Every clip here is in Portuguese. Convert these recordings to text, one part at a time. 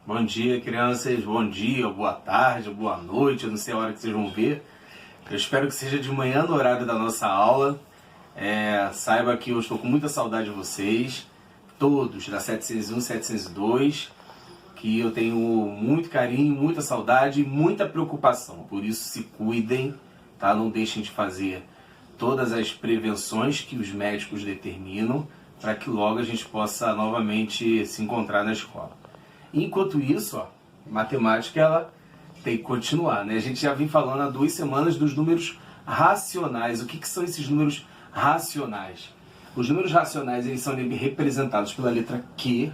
Bom dia, crianças. Bom dia, boa tarde, boa noite. Eu não sei a hora que vocês vão ver. Eu espero que seja de manhã no horário da nossa aula. Saiba que eu estou com muita saudade de vocês, todos da 701, 702, que eu tenho muito carinho, muita saudade e muita preocupação. Por isso, se cuidem, tá? Não deixem de fazer todas as prevenções que os médicos determinam para que logo a gente possa novamente se encontrar na escola. Enquanto isso, matemática ela tem que continuar, né? A gente já vem falando há 2 semanas dos números racionais. O que são esses números racionais? Os números racionais eles são representados pela letra Q.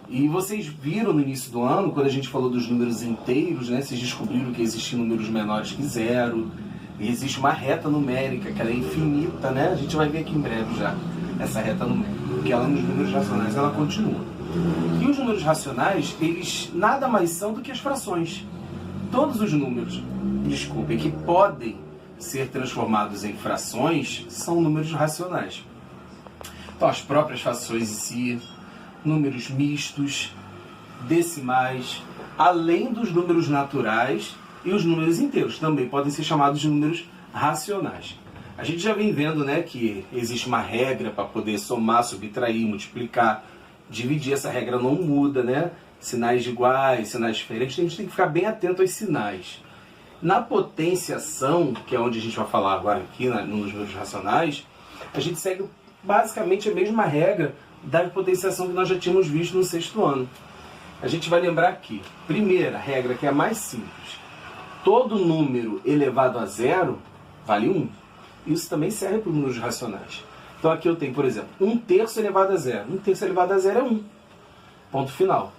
E vocês viram no início do ano, quando a gente falou dos números inteiros, né? Vocês descobriram que existem números menores que 0. E existe uma reta numérica que ela é infinita, né? A gente vai ver aqui em breve já essa reta numérica, porque ela nos números racionais ela continua. E os números racionais, eles nada mais são do que as frações. Todos os números, desculpem, que podem ser transformados em frações, são números racionais. Então, as próprias frações em si, números mistos, decimais, além dos números naturais e os números inteiros, também podem ser chamados de números racionais. A gente já vem vendo, né, que existe uma regra para poder somar, subtrair, multiplicar, dividir. Essa regra não muda, né? Sinais iguais, sinais diferentes, a gente tem que ficar bem atento aos sinais. Na potenciação, que é onde a gente vai falar agora aqui, nos números racionais, a gente segue basicamente a mesma regra da potenciação que nós já tínhamos visto no 6º ano. A gente vai lembrar aqui, primeira regra, que é a mais simples. Todo número elevado a 0 vale 1. Isso também serve para os números racionais. Então aqui eu tenho, por exemplo, 1/3 elevado a 0. 1/3 elevado a 0 é 1. Ponto final.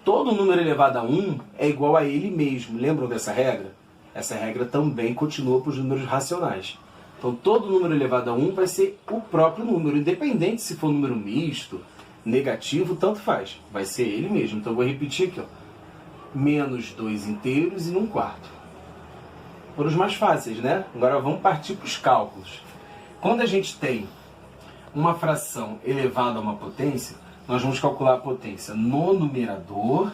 Todo número elevado a 1 é igual a ele mesmo. Lembram dessa regra? Essa regra também continua para os números racionais. Então todo número elevado a 1 vai ser o próprio número, independente se for número misto, negativo, tanto faz. Vai ser ele mesmo. Então eu vou repetir aqui, menos 2 inteiros e 1/4. Foram os mais fáceis, né? Agora vamos partir para os cálculos. Quando a gente tem uma fração elevada a uma potência, nós vamos calcular a potência no numerador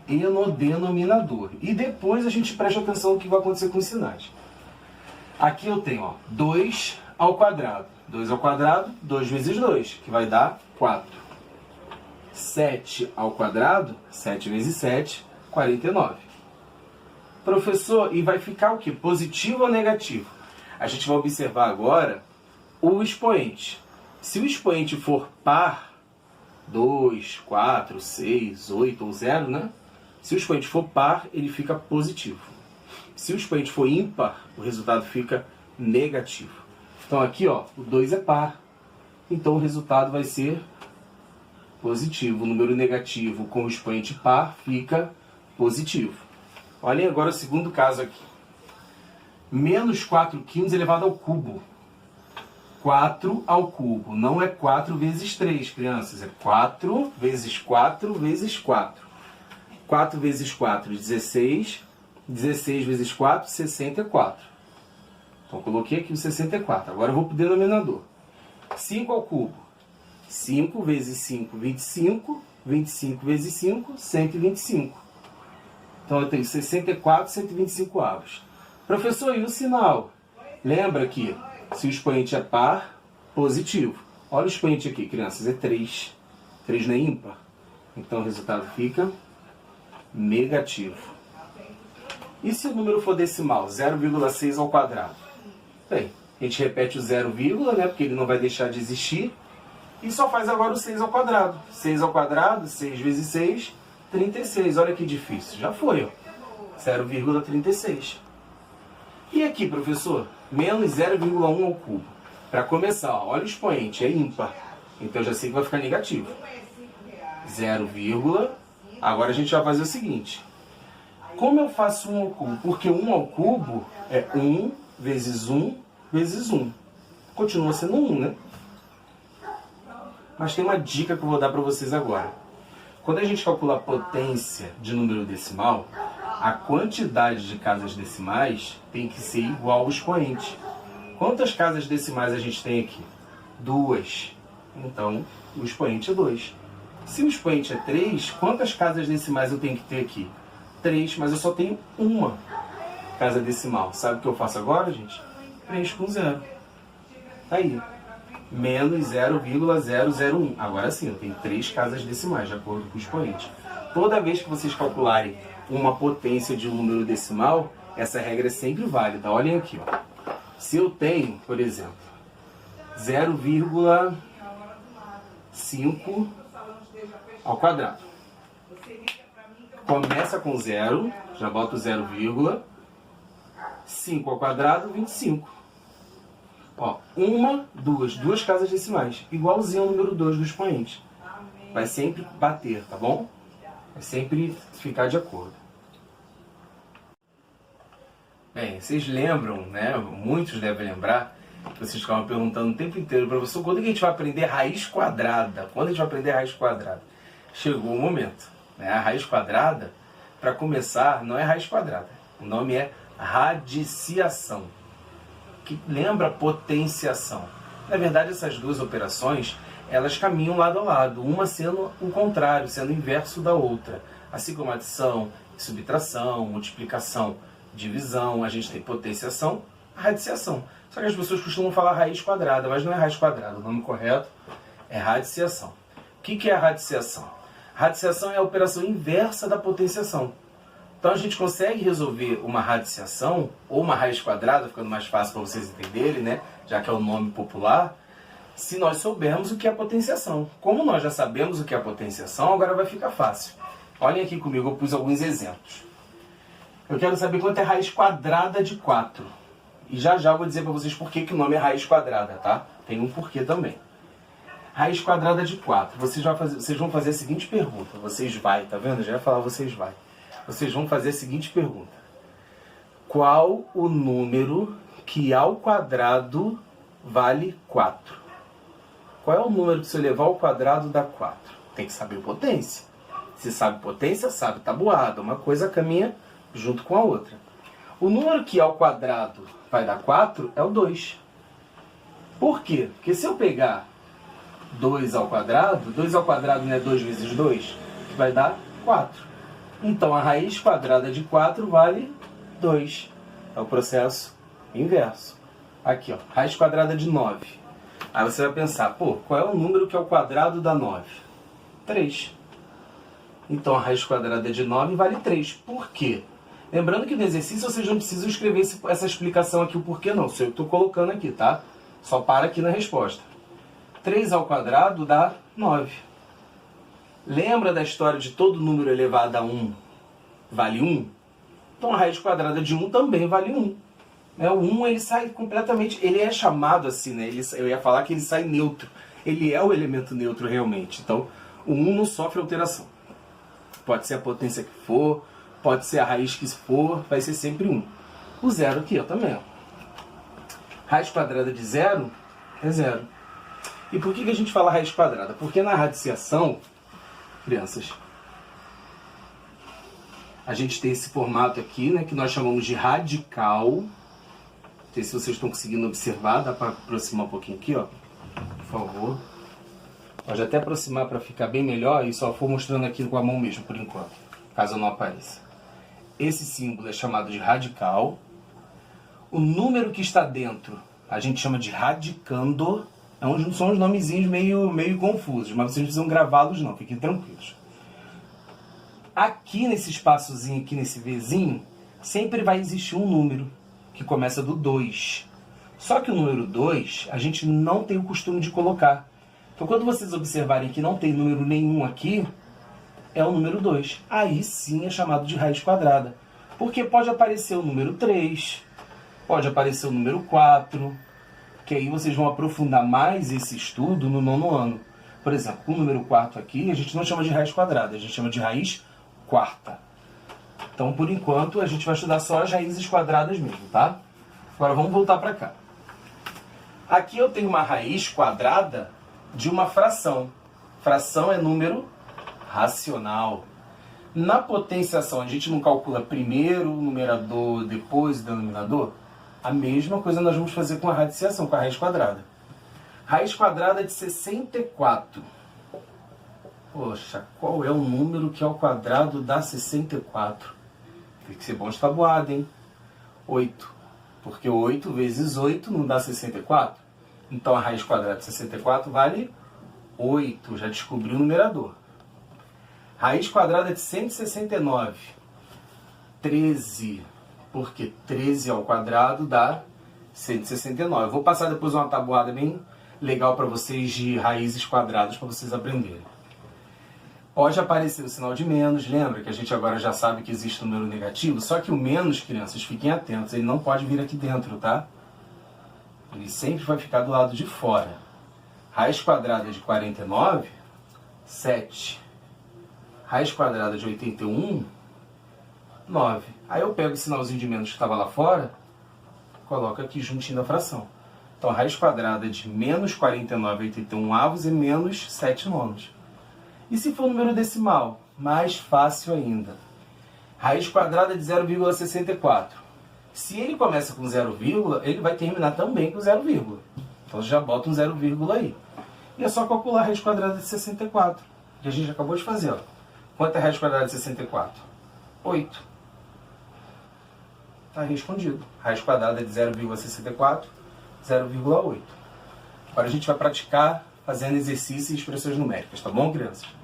e no denominador. E depois a gente presta atenção no que vai acontecer com os sinais. Aqui eu tenho 2 ao quadrado. 2 ao quadrado, 2 vezes 2, que vai dar 4. 7 ao quadrado, 7 vezes 7, 49. Professor, e vai ficar o quê? Positivo ou negativo? A gente vai observar agora o expoente. Se o expoente for par, 2, 4, 6, 8 ou 0, né? Se o expoente for par, ele fica positivo. Se o expoente for ímpar, o resultado fica negativo. Então aqui, o 2 é par. Então o resultado vai ser positivo. O número negativo com o expoente par fica positivo. Olhem agora o segundo caso aqui. Menos 4 quilos elevado ao cubo. 4 ao cubo. Não é 4 vezes 3, crianças. É 4 vezes 4 vezes 4. 4 vezes 4, 16. 16 vezes 4, 64. Então, coloquei aqui o 64. Agora eu vou para o denominador. 5 ao cubo. 5 vezes 5, 25. 25 vezes 5, 125. Então, eu tenho 64, 125 avos. Professor, e o sinal? Lembra que se o expoente é par, positivo. Olha o expoente aqui, crianças, é 3. 3 não é ímpar. Então o resultado fica negativo. E se o número for decimal, 0,6 ao quadrado? Bem, a gente repete o 0, né, porque ele não vai deixar de existir. E só faz agora o 6 ao quadrado. 6 ao quadrado, 6 vezes 6, 36. Olha que difícil. Já foi, 0,36. E aqui, professor? Menos 0,1 ao cubo. Para começar, olha o expoente, é ímpar. Então eu já sei que vai ficar negativo. 0, agora a gente vai fazer o seguinte. Como eu faço 1 ao cubo? Porque 1 ao cubo é 1 vezes 1 vezes 1. Continua sendo 1, né? Mas tem uma dica que eu vou dar para vocês agora. Quando a gente calcula a potência de número decimal, a quantidade de casas decimais tem que ser igual ao expoente. Quantas casas decimais a gente tem aqui? 2. Então, o expoente é 2. Se o expoente é 3, quantas casas decimais eu tenho que ter aqui? 3, mas eu só tenho uma casa decimal. Sabe o que eu faço agora, gente? Preencho com 0. Tá aí. Menos 0,001. Agora sim, eu tenho 3 casas decimais, de acordo com o expoente. Toda vez que vocês calcularem uma potência de um número decimal, essa regra é sempre válida. Olhem aqui, ó. Se eu tenho, por exemplo, 0,5 ao quadrado. Começa com 0, já boto 0, 5 ao quadrado, 25. Ó, duas casas decimais, igualzinho ao número 2 do expoente. Vai sempre bater, tá bom? Vai sempre ficar de acordo. Bem, vocês lembram, né? Muitos devem lembrar que vocês ficavam perguntando o tempo inteiro, professor, quando é que a gente vai aprender raiz quadrada? Quando a gente vai aprender raiz quadrada? Chegou o momento. Né? A raiz quadrada, para começar, não é raiz quadrada. O nome é radiciação, que lembra potenciação. Na verdade, essas duas operações, elas caminham lado a lado, uma sendo o contrário, sendo o inverso da outra. Assim como adição, subtração, multiplicação, divisão, a gente tem potenciação, radiciação. Só que as pessoas costumam falar raiz quadrada, mas não é raiz quadrada. O nome correto é radiciação. O que é a radiciação? Radiciação é a operação inversa da potenciação. Então a gente consegue resolver uma radiciação ou uma raiz quadrada, ficando mais fácil para vocês entenderem, né? Já que é o nome popular, se nós soubermos o que é potenciação. Como nós já sabemos o que é potenciação, agora vai ficar fácil. Olhem aqui comigo, eu pus alguns exemplos. Eu quero saber quanto é raiz quadrada de 4. E já eu vou dizer para vocês por que o nome é raiz quadrada, tá? Tem um porquê também. Raiz quadrada de 4. Vocês vão fazer a seguinte pergunta. Vocês vai, tá vendo? Eu já ia falar vocês vai. Vocês vão fazer a seguinte pergunta. Qual o número que ao quadrado vale 4? Qual é o número que se eu levar ao quadrado dá 4? Tem que saber potência. Se sabe potência, sabe tabuada. Uma coisa caminha junto com a outra. O número que ao quadrado vai dar 4 é o 2. Por quê? Porque se eu pegar 2 ao quadrado não é 2 vezes 2, que vai dar 4. Então a raiz quadrada de 4 vale 2. É o processo inverso. Aqui, ó, raiz quadrada de 9. Aí você vai pensar, pô, qual é o número que ao quadrado dá 9? 3. Então a raiz quadrada de 9 vale 3. Por quê? Lembrando que no exercício vocês não precisam escrever essa explicação aqui, o porquê não. Isso eu estou colocando aqui, tá? Só para aqui na resposta. 3 ao quadrado dá 9. Lembra da história de todo número elevado a 1 vale 1? Então a raiz quadrada de 1 também vale 1. O 1 ele sai completamente, ele é chamado assim, né? Eu ia falar que ele sai neutro. Ele é o elemento neutro realmente. Então o 1 não sofre alteração. Pode ser a potência que for, pode ser a raiz que for, vai ser sempre 1. O 0 aqui, ó, também. Ó. Raiz quadrada de 0 é 0. E por que a gente fala raiz quadrada? Porque na radiciação, crianças, a gente tem esse formato aqui, né, que nós chamamos de radical. Não sei se vocês estão conseguindo observar, dá para aproximar um pouquinho aqui, ó, por favor. Pode até aproximar para ficar bem melhor e só for mostrando aqui com a mão mesmo, por enquanto, caso não apareça. Esse símbolo é chamado de radical. O número que está dentro a gente chama de radicando. São uns nomezinhos meio confusos, mas vocês não precisam gravá-los não, fiquem tranquilos. Aqui nesse espaçozinho, aqui nesse Vzinho, sempre vai existir um número que começa do 2. Só que o número 2 a gente não tem o costume de colocar. Então quando vocês observarem que não tem número nenhum aqui, é o número 2. Aí sim é chamado de raiz quadrada. Porque pode aparecer o número 3, pode aparecer o número 4, que aí vocês vão aprofundar mais esse estudo no 9º ano. Por exemplo, o número 4 aqui, a gente não chama de raiz quadrada, a gente chama de raiz quarta. Então, por enquanto, a gente vai estudar só as raízes quadradas mesmo, tá? Agora vamos voltar para cá. Aqui eu tenho uma raiz quadrada de uma fração. Fração é número racional. Na potenciação, a gente não calcula primeiro o numerador, depois o denominador? A mesma coisa nós vamos fazer com a radiciação, com a raiz quadrada. Raiz quadrada de 64. Poxa, qual é o número que ao quadrado dá 64? Tem que ser bom de tabuada, hein? 8. Porque 8 vezes 8 não dá 64. Então a raiz quadrada de 64 vale 8. Já descobri o numerador. Raiz quadrada de 169. 13. Porque 13 ao quadrado dá 169. Eu vou passar depois uma tabuada bem legal para vocês de raízes quadradas para vocês aprenderem. Pode aparecer o sinal de menos, lembra que a gente agora já sabe que existe número negativo, só que o menos, crianças, fiquem atentos, ele não pode vir aqui dentro, tá? Ele sempre vai ficar do lado de fora. Raiz quadrada de 49, 7. Raiz quadrada de 81, 9. Aí eu pego o sinalzinho de menos que estava lá fora, coloco aqui juntinho da fração. Então, a raiz quadrada de menos 49,81 avos é menos 7 nonos. E se for número decimal? Mais fácil ainda. Raiz quadrada de 0,64. Se ele começa com 0, ele vai terminar também com 0, então já bota um 0, aí. E é só calcular a raiz quadrada de 64, que a gente acabou de fazer. Ó. Quanto é a raiz quadrada de 64? 8. Está respondido. Raiz quadrada de 0,64, 0,8. Agora a gente vai praticar fazendo exercícios e expressões numéricas, tá bom, crianças?